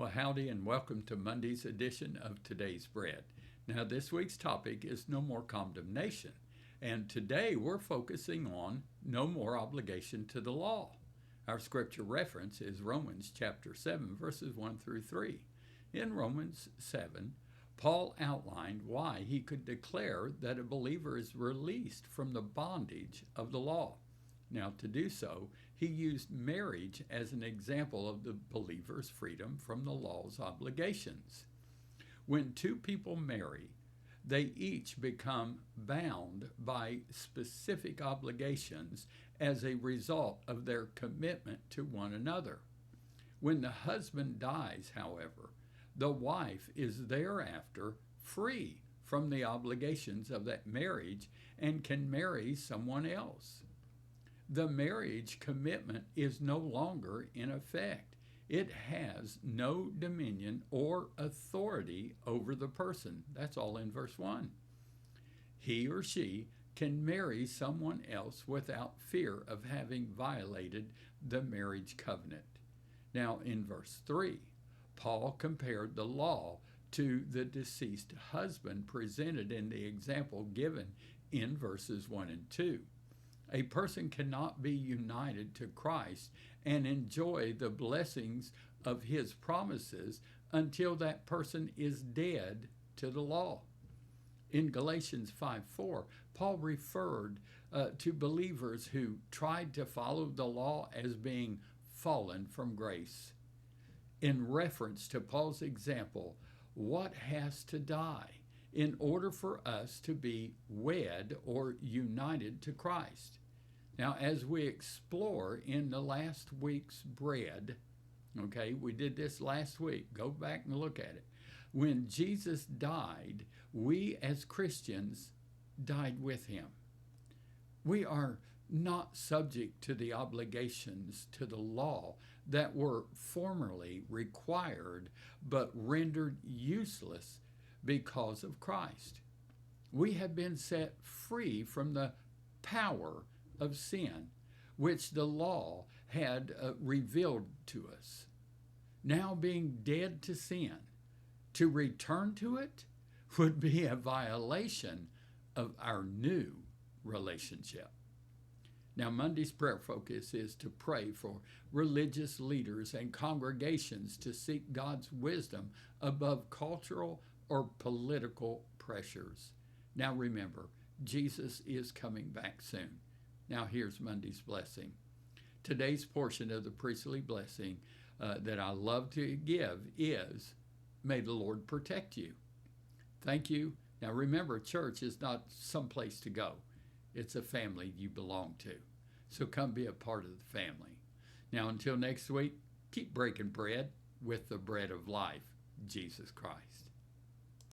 Well, howdy and welcome to Monday's edition of Today's Bread. Now, this week's topic is no more condemnation, and today we're focusing on no more obligation to the law. Our scripture reference is Romans chapter 7, verses 1 through 3. In Romans 7, Paul outlined why he could declare that a believer is released from the bondage of the law. Now, to do so, he used marriage as an example of the believer's freedom from the law's obligations. When two people marry, they each become bound by specific obligations as a result of their commitment to one another. When the husband dies, however, the wife is thereafter free from the obligations of that marriage and can marry someone else. The marriage commitment is no longer in effect. It has no dominion or authority over the person. That's all in verse 1. He or she can marry someone else without fear of having violated the marriage covenant. Now, in verse 3, Paul compared the law to the deceased husband presented in the example given in verses 1 and 2. A person cannot be united to Christ and enjoy the blessings of his promises until that person is dead to the law. In Galatians 5:4, Paul referred to believers who tried to follow the law as being fallen from grace. In reference to Paul's example, what has to die in order for us to be wed or united to Christ? Now, as we explore in the last week's bread, okay, we did this last week. Go back and look at it. When Jesus died, we as Christians died with him. We are not subject to the obligations to the law that were formerly required but rendered useless because of Christ. We have been set free from the power of sin, which the law had revealed to us. Now, being dead to sin, to return to it would be a violation of our new relationship. Now, Monday's prayer focus is to pray for religious leaders and congregations to seek God's wisdom above cultural or political pressures. Now, remember, Jesus is coming back soon. Now here's Monday's blessing. Today's portion of the priestly blessing that I love to give is, may the Lord protect you. Thank you. Now remember, church is not some place to go. It's a family you belong to. So come be a part of the family. Now until next week, keep breaking bread with the bread of life, Jesus Christ.